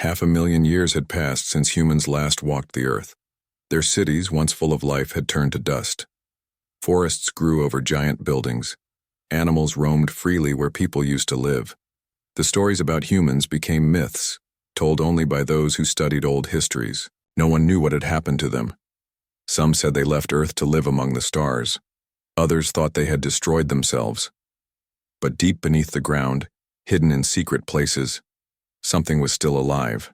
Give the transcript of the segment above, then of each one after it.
500,000 years had passed since humans last walked the earth. Their cities, once full of life, had turned to dust. Forests grew over giant buildings. Animals roamed freely where people used to live. The stories about humans became myths, told only by those who studied old histories. No one knew what had happened to them. Some said they left Earth to live among the stars. Others thought they had destroyed themselves. But deep beneath the ground, hidden in secret places, something was still alive.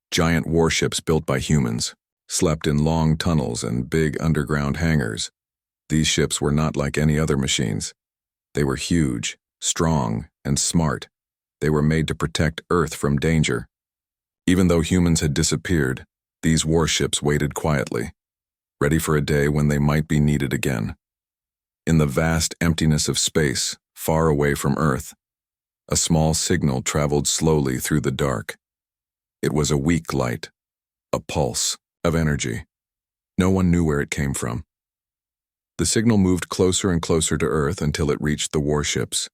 Giant warships built by humans slept in long tunnels and big underground hangars. These ships were not like any other machines. They were huge, strong, and smart. They were made to protect Earth from danger. Even though humans had disappeared, these warships waited quietly, ready for a day when they might be needed again. In the vast emptiness of space, far away from Earth, a small signal traveled slowly through the dark. It was a weak light, a pulse of energy. No one knew where it came from. The signal moved closer and closer to Earth until it reached the warships.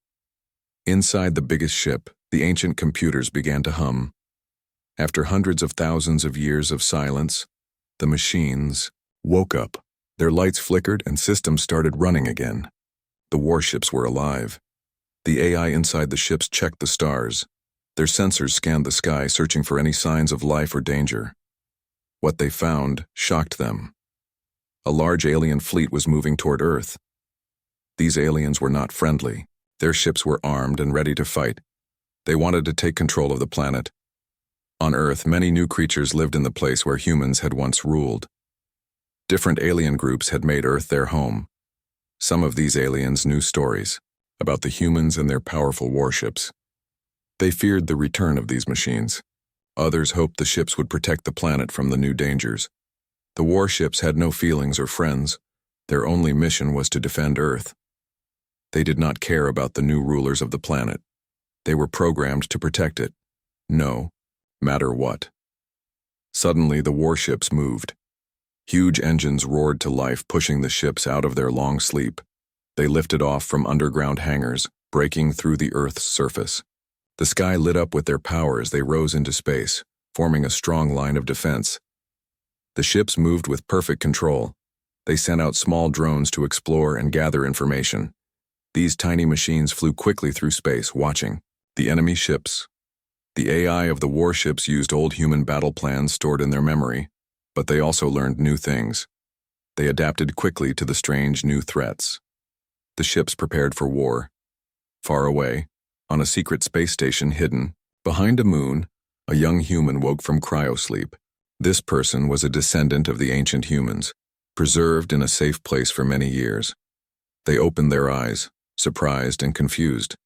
Inside the biggest ship, the ancient computers began to hum. After hundreds of thousands of years of silence, the machines woke up. Their lights flickered and systems started running again. The warships were alive. The AI inside the ships checked the stars. Their sensors scanned the sky, searching for any signs of life or danger. What they found shocked them. A large alien fleet was moving toward Earth. These aliens were not friendly. Their ships were armed and ready to fight. They wanted to take control of the planet. On Earth, many new creatures lived in the place where humans had once ruled. Different alien groups had made Earth their home. Some of these aliens knew stories about the humans and their powerful warships. They feared the return of these machines. Others hoped the ships would protect the planet from the new dangers. The warships had no feelings or friends. Their only mission was to defend Earth. They did not care about the new rulers of the planet. They were programmed to protect it, no matter what. Suddenly, the warships moved. Huge engines roared to life, pushing the ships out of their long sleep. They lifted off from underground hangars, breaking through the Earth's surface. The sky lit up with their power as they rose into space, forming a strong line of defense. The ships moved with perfect control. They sent out small drones to explore and gather information. These tiny machines flew quickly through space, watching the enemy ships. The AI of the warships used old human battle plans stored in their memory, but they also learned new things. They adapted quickly to the strange new threats. The ships prepared for war. Far away, on a secret space station hidden behind a moon, a young human woke from cryosleep. This person was a descendant of the ancient humans, preserved in a safe place for many years. They opened their eyes, surprised and confused.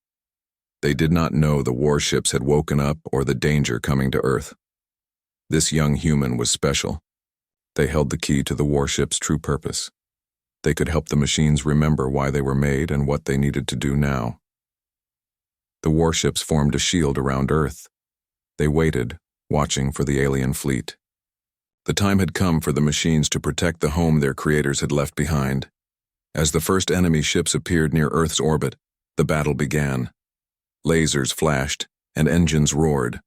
They did not know the warships had woken up or the danger coming to Earth. This young human was special. They held the key to the warship's true purpose. They could help the machines remember why they were made and what they needed to do now. The warships formed a shield around Earth. They waited, watching for the alien fleet. The time had come for the machines to protect the home their creators had left behind. As the first enemy ships appeared near Earth's orbit, the battle began. Lasers flashed, and engines roared.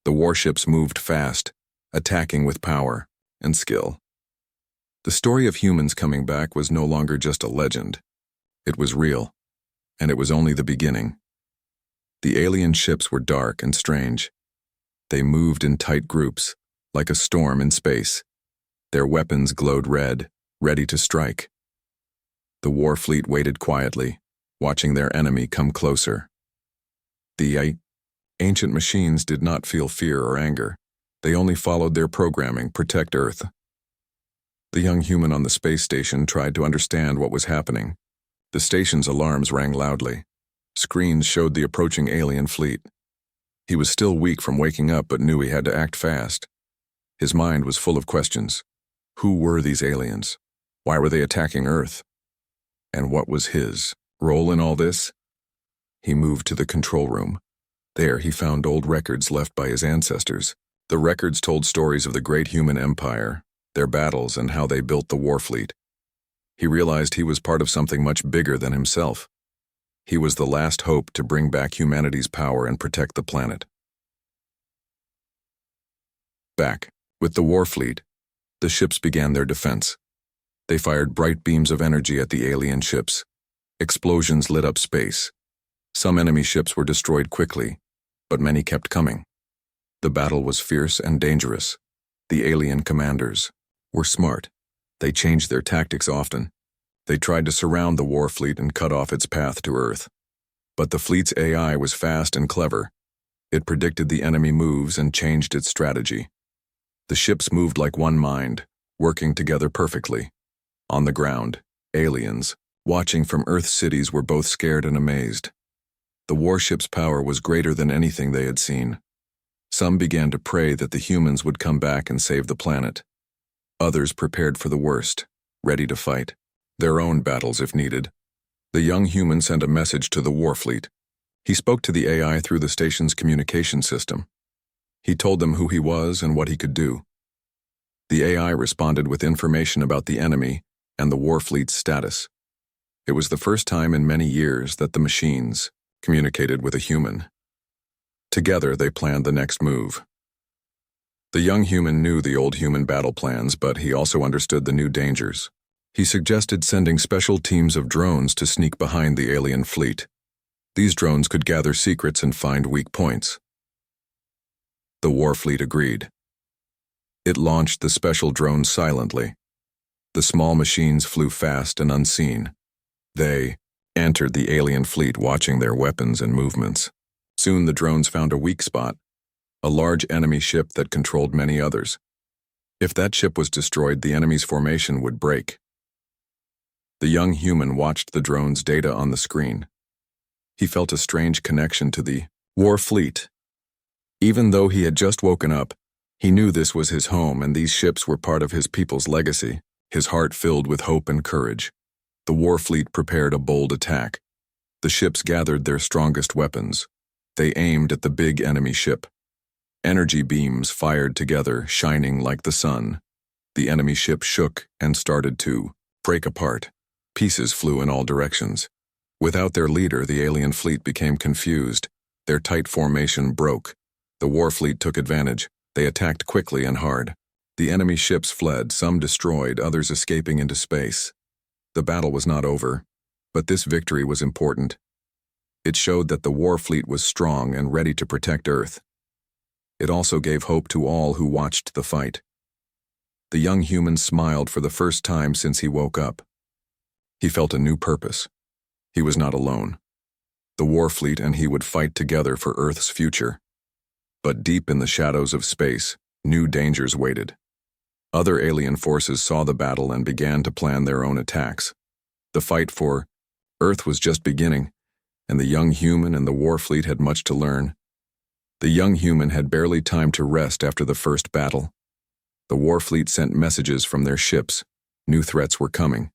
The warships moved fast, attacking with power and skill. The story of humans coming back was no longer just a legend. It was real, and it was only the beginning. The alien ships were dark and strange. They moved in tight groups, like a storm in space. Their weapons glowed red, ready to strike. The war fleet waited quietly, watching their enemy come closer. The ancient machines did not feel fear or anger. They only followed their programming: protect Earth. The young human on the space station tried to understand what was happening. The station's alarms rang loudly. Screens showed the approaching alien fleet. He was still weak from waking up, but knew he had to act fast. His mind was full of questions. Who were these aliens? Why were they attacking Earth? And what was his role in all this? He moved to the control room. There he found old records left by his ancestors. The records told stories of the great human empire, their battles, and how they built the war fleet. He realized he was part of something much bigger than himself. He was the last hope to bring back humanity's power and protect the planet. Back, with the Warfleet, the ships began their defense. They fired bright beams of energy at the alien ships. Explosions lit up space. Some enemy ships were destroyed quickly, but many kept coming. The battle was fierce and dangerous. The alien commanders were smart. They changed their tactics often. They tried to surround the Warfleet and cut off its path to Earth. But the fleet's AI was fast and clever. It predicted the enemy moves and changed its strategy. The ships moved like one mind, working together perfectly. On the ground, aliens, watching from Earth cities, were both scared and amazed. The warship's power was greater than anything they had seen. Some began to pray that the humans would come back and save the planet. Others prepared for the worst, ready to fight their own battles if needed. The young human sent a message to the Warfleet. He spoke to the AI through the station's communication system. He told them who he was and what he could do. The AI responded with information about the enemy and the Warfleet's status. It was the first time in many years that the machines communicated with a human. Together, they planned the next move. The young human knew the old human battle plans, but he also understood the new dangers. He suggested sending special teams of drones to sneak behind the alien fleet. These drones could gather secrets and find weak points. The Warfleet agreed. It launched the special drones silently. The small machines flew fast and unseen. They entered the alien fleet, watching their weapons and movements. Soon the drones found a weak spot, a large enemy ship that controlled many others. If that ship was destroyed, the enemy's formation would break. The young human watched the drone's data on the screen. He felt a strange connection to the Warfleet. Even though he had just woken up, he knew this was his home and these ships were part of his people's legacy. His heart filled with hope and courage. The Warfleet prepared a bold attack. The ships gathered their strongest weapons. They aimed at the big enemy ship. Energy beams fired together, shining like the sun. The enemy ship shook and started to break apart. Pieces flew in all directions. Without their leader, the alien fleet became confused. Their tight formation broke. The Warfleet took advantage. They attacked quickly and hard. The enemy ships fled, some destroyed, others escaping into space. The battle was not over, but this victory was important. It showed that the Warfleet was strong and ready to protect Earth. It also gave hope to all who watched the fight. The young human smiled for the first time since he woke up. He felt a new purpose. He was not alone. The Warfleet and he would fight together for Earth's future. But deep in the shadows of space, new dangers waited. Other alien forces saw the battle and began to plan their own attacks. The fight for Earth was just beginning, and the young human and the Warfleet had much to learn. The young human had barely time to rest after the first battle. The Warfleet sent messages from their ships. New threats were coming.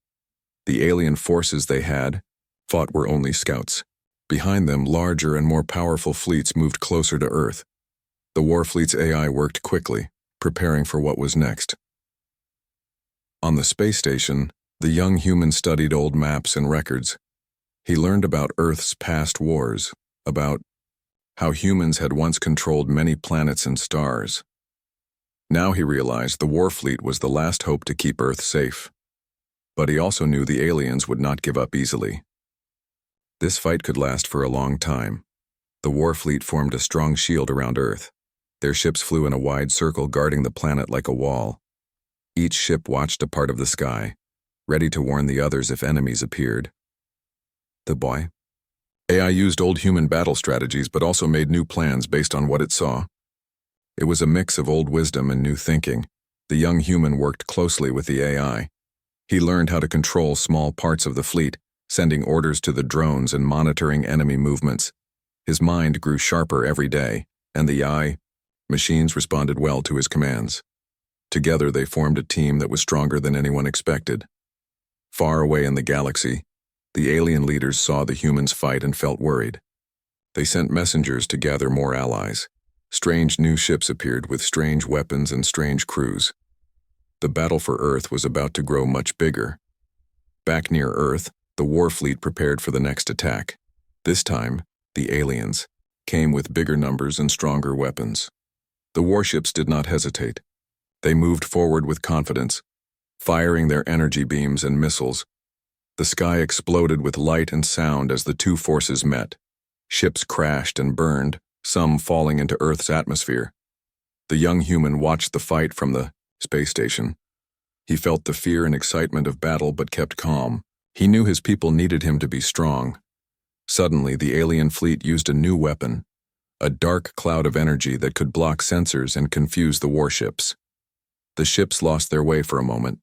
The alien forces they had fought were only scouts. Behind them, larger and more powerful fleets moved closer to Earth. The Warfleet's AI worked quickly, preparing for what was next. On the space station, the young human studied old maps and records. He learned about Earth's past wars, about how humans had once controlled many planets and stars. Now he realized the Warfleet was the last hope to keep Earth safe. But he also knew the aliens would not give up easily. This fight could last for a long time. The Warfleet formed a strong shield around Earth. Their ships flew in a wide circle, guarding the planet like a wall. Each ship watched a part of the sky, ready to warn the others if enemies appeared. The boy? AI used old human battle strategies but also made new plans based on what it saw. It was a mix of old wisdom and new thinking. The young human worked closely with the AI. He learned how to control small parts of the fleet, sending orders to the drones and monitoring enemy movements. His mind grew sharper every day, and the AI machines responded well to his commands. Together they formed a team that was stronger than anyone expected. Far away in the galaxy, the alien leaders saw the humans fight and felt worried. They sent messengers to gather more allies. Strange new ships appeared with strange weapons and strange crews. The battle for Earth was about to grow much bigger. Back near Earth, the Warfleet prepared for the next attack. This time, the aliens came with bigger numbers and stronger weapons. The warships did not hesitate. They moved forward with confidence, firing their energy beams and missiles. The sky exploded with light and sound as the two forces met. Ships crashed and burned, some falling into Earth's atmosphere. The young human watched the fight from the space station. He felt the fear and excitement of battle but kept calm. He knew his people needed him to be strong. Suddenly, the alien fleet used a new weapon, a dark cloud of energy that could block sensors and confuse the warships. The ships lost their way for a moment.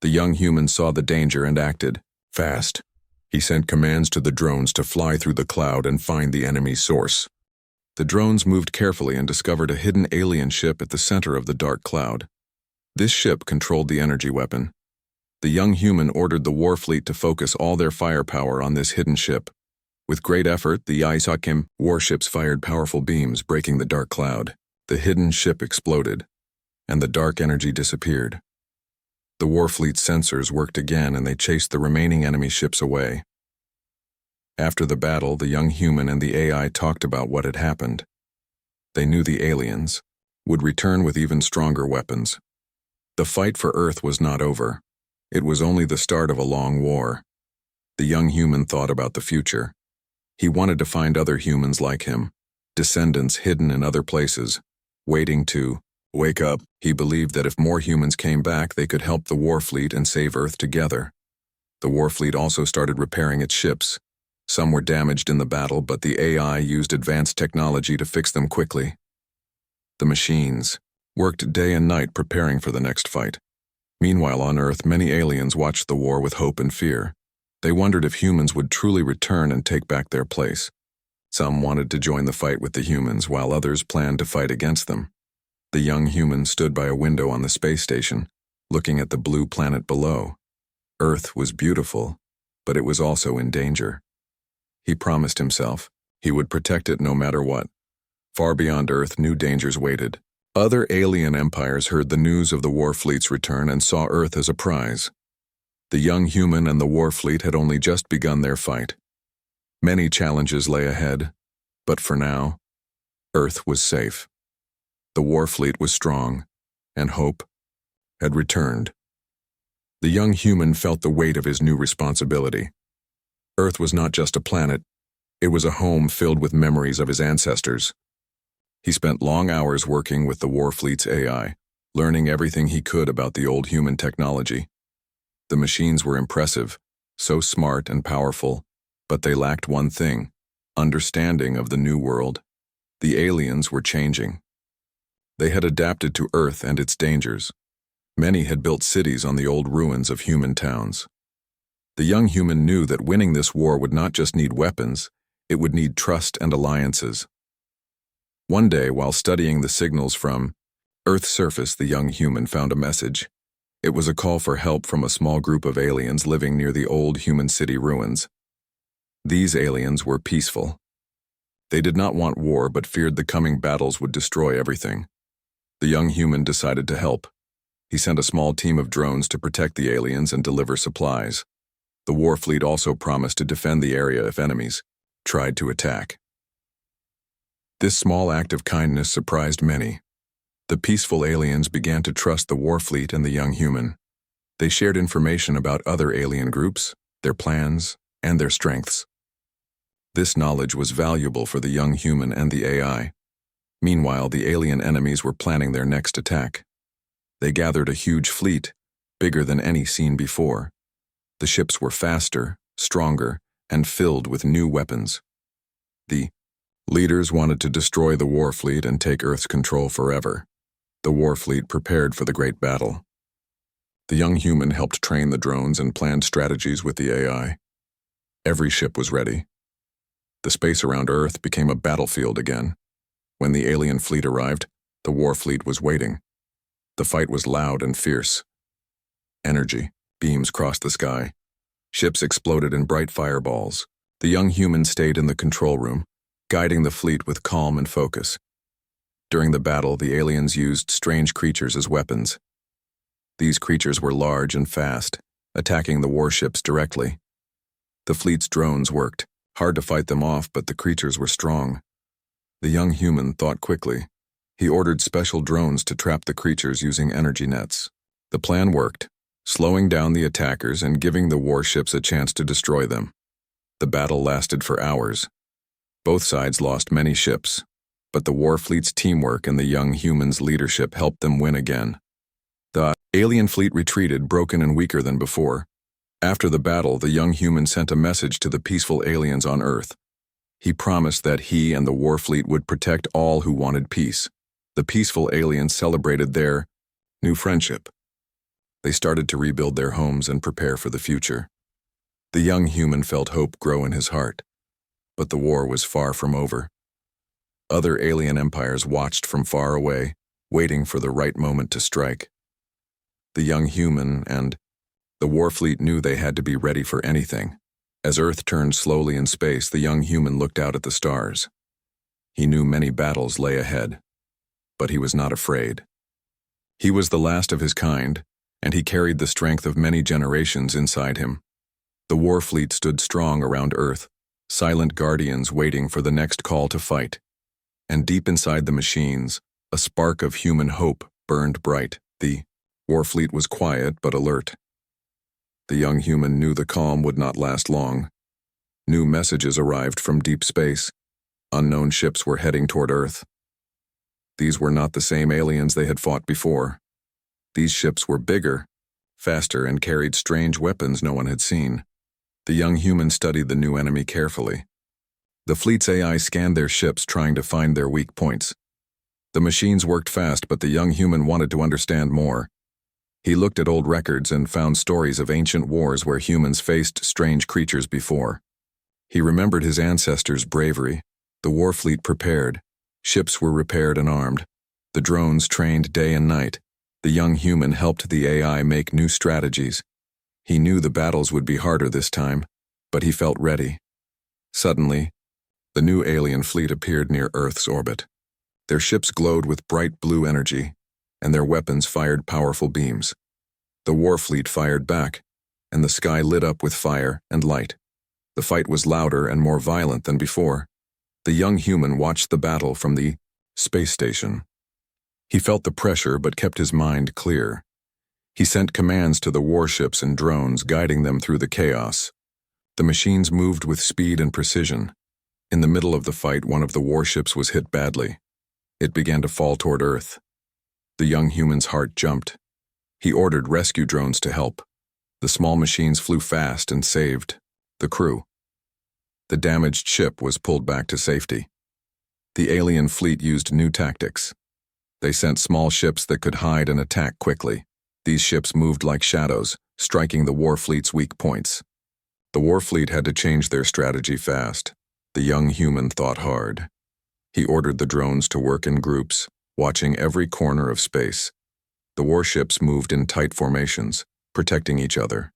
The young human saw the danger and acted fast. He sent commands to the drones to fly through the cloud and find the enemy's source. The drones moved carefully and discovered a hidden alien ship at the center of the dark cloud. This ship controlled the energy weapon. The young human ordered the war fleet to focus all their firepower on this hidden ship. With great effort, the HFY warships fired powerful beams, breaking the dark cloud. The hidden ship exploded, and the dark energy disappeared. The warfleet's sensors worked again, and they chased the remaining enemy ships away. After the battle, the young human and the AI talked about what had happened. They knew the aliens would return with even stronger weapons. The fight for Earth was not over. It was only the start of a long war. The young human thought about the future. He wanted to find other humans like him, descendants hidden in other places, waiting to wake up. He believed that if more humans came back, they could help the Warfleet and save Earth together. The Warfleet also started repairing its ships. Some were damaged in the battle, but the AI used advanced technology to fix them quickly. The machines worked day and night preparing for the next fight. Meanwhile, on Earth, many aliens watched the war with hope and fear. They wondered if humans would truly return and take back their place. Some wanted to join the fight with the humans, while others planned to fight against them. The young human stood by a window on the space station, looking at the blue planet below. Earth was beautiful, but it was also in danger. He promised himself he would protect it no matter what. Far beyond Earth, new dangers waited. Other alien empires heard the news of the Warfleet's return and saw Earth as a prize. The young human and the Warfleet had only just begun their fight. Many challenges lay ahead, but for now, Earth was safe. The Warfleet was strong, and hope had returned. The young human felt the weight of his new responsibility. Earth was not just a planet, it was a home filled with memories of his ancestors. He spent long hours working with the Warfleet's AI, learning everything he could about the old human technology. The machines were impressive, so smart and powerful, but they lacked one thing: understanding of the new world. The aliens were changing. They had adapted to Earth and its dangers. Many had built cities on the old ruins of human towns. The young human knew that winning this war would not just need weapons, it would need trust and alliances. One day, while studying the signals from Earth's surface, the young human found a message. It was a call for help from a small group of aliens living near the old human city ruins. These aliens were peaceful. They did not want war but feared the coming battles would destroy everything. The young human decided to help. He sent a small team of drones to protect the aliens and deliver supplies. The Warfleet also promised to defend the area if enemies tried to attack. This small act of kindness surprised many. The peaceful aliens began to trust the Warfleet and the young human. They shared information about other alien groups, their plans, and their strengths. This knowledge was valuable for the young human and the AI. Meanwhile, the alien enemies were planning their next attack. They gathered a huge fleet, bigger than any seen before. The ships were faster, stronger, and filled with new weapons. The leaders wanted to destroy the Warfleet and take Earth's control forever. The Warfleet prepared for the great battle. The young human helped train the drones and planned strategies with the AI. Every ship was ready. The space around Earth became a battlefield again. When the alien fleet arrived, the Warfleet was waiting. The fight was loud and fierce. Energy beams crossed the sky. Ships exploded in bright fireballs. The young human stayed in the control room, guiding the fleet with calm and focus. During the battle, the aliens used strange creatures as weapons. These creatures were large and fast, attacking the warships directly. The fleet's drones worked, hard to fight them off, but the creatures were strong. The young human thought quickly. He ordered special drones to trap the creatures using energy nets. The plan worked, slowing down the attackers and giving the warships a chance to destroy them. The battle lasted for hours. Both sides lost many ships, but the Warfleet's teamwork and the young humans' leadership helped them win again. The alien fleet retreated, broken and weaker than before. After the battle, the young human sent a message to the peaceful aliens on Earth. He promised that he and the Warfleet would protect all who wanted peace. The peaceful aliens celebrated their new friendship. They started to rebuild their homes and prepare for the future. The young human felt hope grow in his heart, but the war was far from over. Other alien empires watched from far away, waiting for the right moment to strike. The young human and the Warfleet knew they had to be ready for anything. As Earth turned slowly in space, the young human looked out at the stars. He knew many battles lay ahead, but he was not afraid. He was the last of his kind, and he carried the strength of many generations inside him. The Warfleet stood strong around Earth, silent guardians waiting for the next call to fight. And deep inside the machines, a spark of human hope burned bright. The Warfleet was quiet but alert. The young human knew the calm would not last long. New messages arrived from deep space. Unknown ships were heading toward Earth. These were not the same aliens they had fought before. These ships were bigger, faster, and carried strange weapons no one had seen. The young human studied the new enemy carefully. The fleet's AI scanned their ships, trying to find their weak points. The machines worked fast, but the young human wanted to understand more. He looked at old records and found stories of ancient wars where humans faced strange creatures before. He remembered his ancestors' bravery. The Warfleet prepared. Ships were repaired and armed. The drones trained day and night. The young human helped the AI make new strategies. He knew the battles would be harder this time, but he felt ready. Suddenly, the new alien fleet appeared near Earth's orbit. Their ships glowed with bright blue energy, and their weapons fired powerful beams. The Warfleet fired back, and the sky lit up with fire and light. The fight was louder and more violent than before. The young human watched the battle from the space station. He felt the pressure but kept his mind clear. He sent commands to the warships and drones, guiding them through the chaos. The machines moved with speed and precision. In the middle of the fight, one of the warships was hit badly. It began to fall toward Earth. The young human's heart jumped. He ordered rescue drones to help. The small machines flew fast and saved the crew. The damaged ship was pulled back to safety. The alien fleet used new tactics. They sent small ships that could hide and attack quickly. These ships moved like shadows, striking the Warfleet's weak points. The Warfleet had to change their strategy fast. The young human thought hard. He ordered the drones to work in groups, watching every corner of space. The warships moved in tight formations, protecting each other.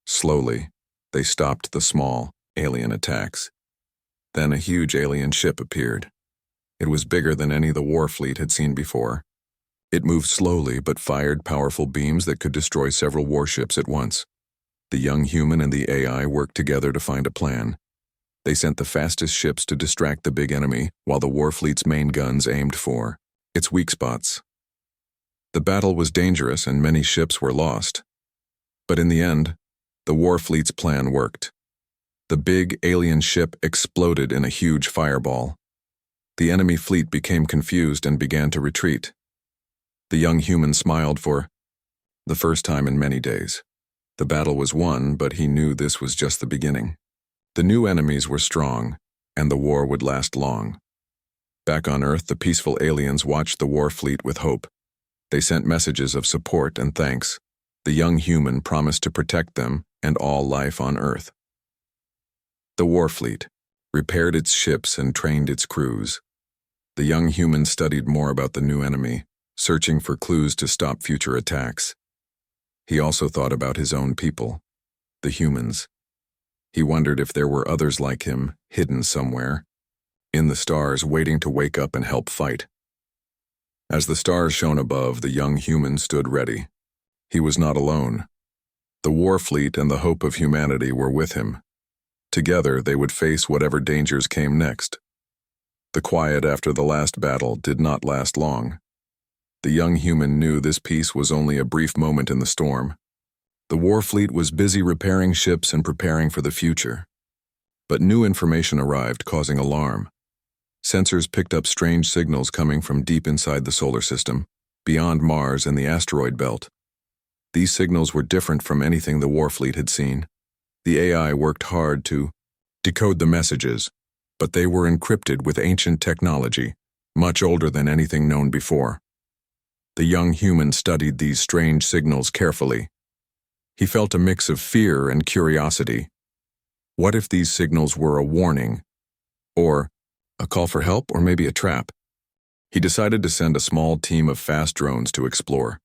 Slowly, they stopped the small, alien attacks. Then a huge alien ship appeared. It was bigger than any the Warfleet had seen before. It moved slowly but fired powerful beams that could destroy several warships at once. The young human and the AI worked together to find a plan. They sent the fastest ships to distract the big enemy, while the Warfleet's main guns aimed for its weak spots. The battle was dangerous and many ships were lost. But in the end, the Warfleet's plan worked. The big alien ship exploded in a huge fireball. The enemy fleet became confused and began to retreat. The young human smiled for the first time in many days. The battle was won, but he knew this was just the beginning. The new enemies were strong, and the war would last long. Back on Earth, the peaceful aliens watched the Warfleet with hope. They sent messages of support and thanks. The young human promised to protect them and all life on Earth. The Warfleet repaired its ships and trained its crews. The young human studied more about the new enemy, searching for clues to stop future attacks. He also thought about his own people, the humans. He wondered if there were others like him, hidden somewhere, in the stars, waiting to wake up and help fight. As the stars shone above, the young human stood ready. He was not alone. The Warfleet and the hope of humanity were with him. Together, they would face whatever dangers came next. The quiet after the last battle did not last long. The young human knew this peace was only a brief moment in the storm. The war fleet was busy repairing ships and preparing for the future. But new information arrived, causing alarm. Sensors picked up strange signals coming from deep inside the solar system, beyond Mars and the asteroid belt. These signals were different from anything the war fleet had seen. The AI worked hard to decode the messages, but they were encrypted with ancient technology, much older than anything known before. The young human studied these strange signals carefully. He felt a mix of fear and curiosity. What if these signals were a warning? Or a call for help, or maybe a trap? He decided to send a small team of fast drones to explore.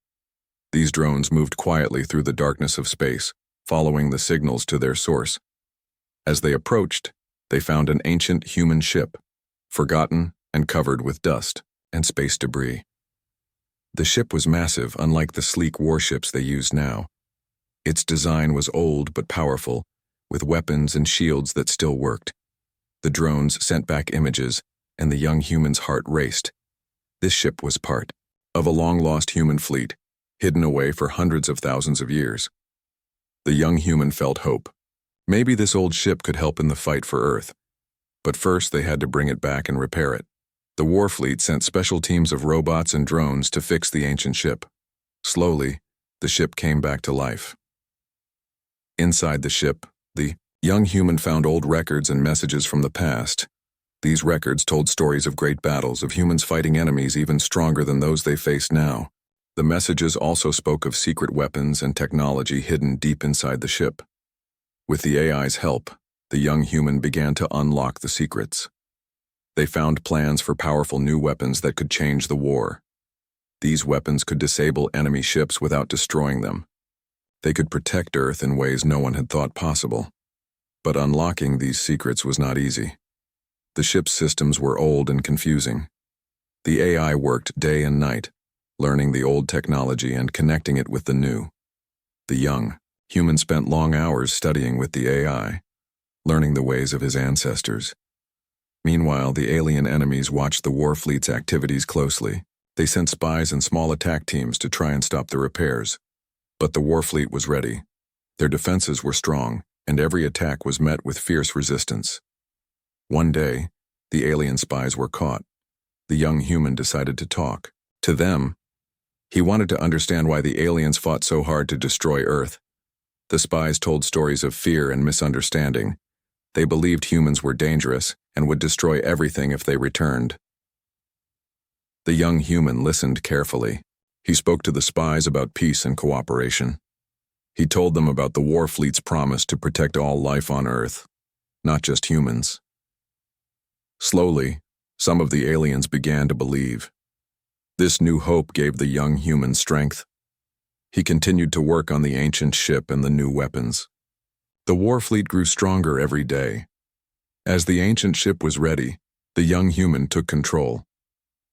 These drones moved quietly through the darkness of space, following the signals to their source. As they approached, they found an ancient human ship, forgotten and covered with dust and space debris. The ship was massive, unlike the sleek warships they use now. Its design was old but powerful, with weapons and shields that still worked. The drones sent back images, and the young human's heart raced. This ship was part of a long-lost human fleet, hidden away for hundreds of thousands of years. The young human felt hope. Maybe this old ship could help in the fight for Earth. But first they had to bring it back and repair it. The war fleet sent special teams of robots and drones to fix the ancient ship. Slowly, the ship came back to life. Inside the ship, the young human found old records and messages from the past. These records told stories of great battles, of humans fighting enemies even stronger than those they face now. The messages also spoke of secret weapons and technology hidden deep inside the ship. With the AI's help, the young human began to unlock the secrets. They found plans for powerful new weapons that could change the war. These weapons could disable enemy ships without destroying them. They could protect Earth in ways no one had thought possible. But unlocking these secrets was not easy. The ship's systems were old and confusing. The AI worked day and night, learning the old technology and connecting it with the new. The young human spent long hours studying with the AI, learning the ways of his ancestors. Meanwhile, the alien enemies watched the war fleet's activities closely. They sent spies and small attack teams to try and stop the repairs. But the war fleet was ready. Their defenses were strong, and every attack was met with fierce resistance. One day, the alien spies were caught. The young human decided to talk. To them, he wanted to understand why the aliens fought so hard to destroy Earth. The spies told stories of fear and misunderstanding. They believed humans were dangerous and would destroy everything if they returned. The young human listened carefully. He spoke to the spies about peace and cooperation. He told them about the war fleet's promise to protect all life on Earth, not just humans. Slowly, some of the aliens began to believe. This new hope gave the young human strength. He continued to work on the ancient ship and the new weapons. The war fleet grew stronger every day. As the ancient ship was ready, the young human took control.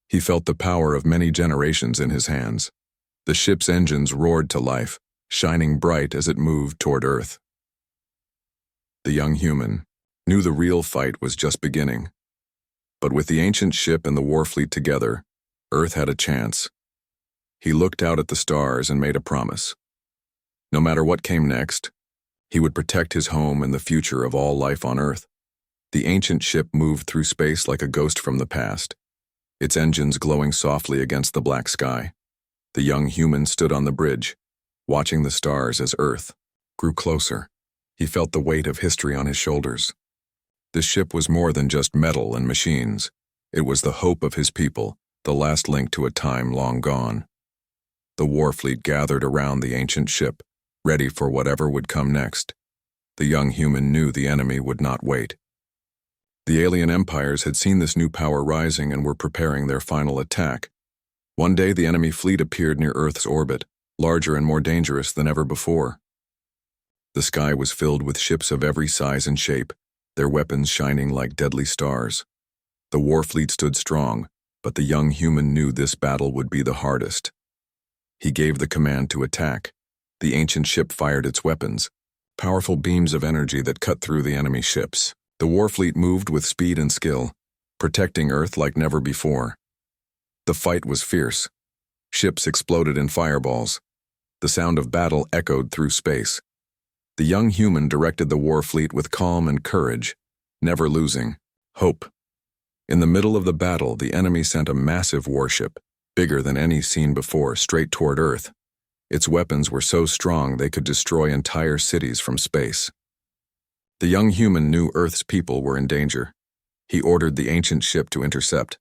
He felt the power of many generations in his hands. The ship's engines roared to life, shining bright as it moved toward Earth. The young human knew the real fight was just beginning. But with the ancient ship and the war fleet together, Earth had a chance. He looked out at the stars and made a promise. No matter what came next, he would protect his home and the future of all life on Earth. The ancient ship moved through space like a ghost from the past, its engines glowing softly against the black sky. The young human stood on the bridge, watching the stars as Earth grew closer. He felt the weight of history on his shoulders. This ship was more than just metal and machines. It was the hope of his people, the last link to a time long gone. The war fleet gathered around the ancient ship, ready for whatever would come next. The young human knew the enemy would not wait. The alien empires had seen this new power rising and were preparing their final attack. One day the enemy fleet appeared near Earth's orbit, larger and more dangerous than ever before. The sky was filled with ships of every size and shape, their weapons shining like deadly stars. The war fleet stood strong, but the young human knew this battle would be the hardest. He gave the command to attack. The ancient ship fired its weapons, powerful beams of energy that cut through the enemy ships. The war fleet moved with speed and skill. protecting Earth like never before. The fight was fierce. Ships exploded in fireballs. The sound of battle echoed through space. The young human directed the war fleet with calm and courage, never losing hope. In the middle of the battle, the enemy sent a massive warship, bigger than any seen before, straight toward Earth. Its weapons were so strong they could destroy entire cities from space. The young human knew Earth's people were in danger. He ordered the ancient ship to intercept.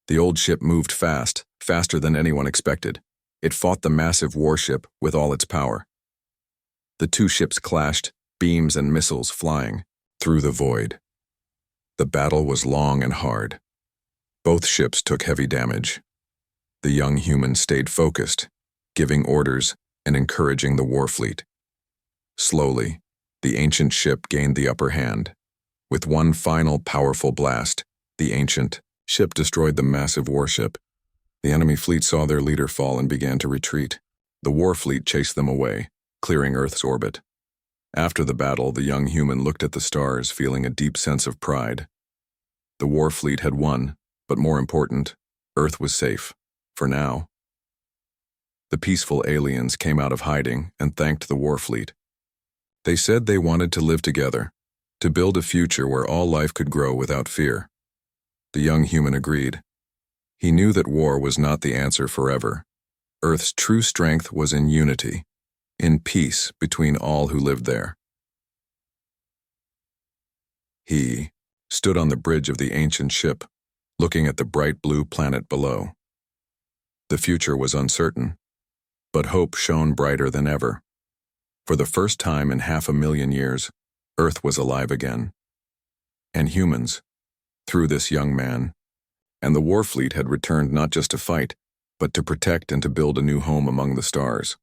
The old ship moved fast, faster than anyone expected. It fought the massive warship with all its power. The two ships clashed, beams and missiles flying through the void. The battle was long and hard. Both ships took heavy damage. The young human stayed focused, giving orders and encouraging the war fleet. Slowly, the ancient ship gained the upper hand. With one final powerful blast, the ancient ship destroyed the massive warship. The enemy fleet saw their leader fall and began to retreat. The war fleet chased them away, clearing Earth's orbit. After the battle, the young human looked at the stars, feeling a deep sense of pride. The war fleet had won, but more important, Earth was safe, for now. The peaceful aliens came out of hiding and thanked the war fleet. They said they wanted to live together, to build a future where all life could grow without fear. The young human agreed. He knew that war was not the answer forever. Earth's true strength was in unity, in peace between all who lived there. He stood on the bridge of the ancient ship, looking at the bright blue planet below. The future was uncertain, but hope shone brighter than ever. For the first time in 500,000 years, Earth was alive again. And humans, through this young man, and the war fleet had returned not just to fight, but to protect and to build a new home among the stars.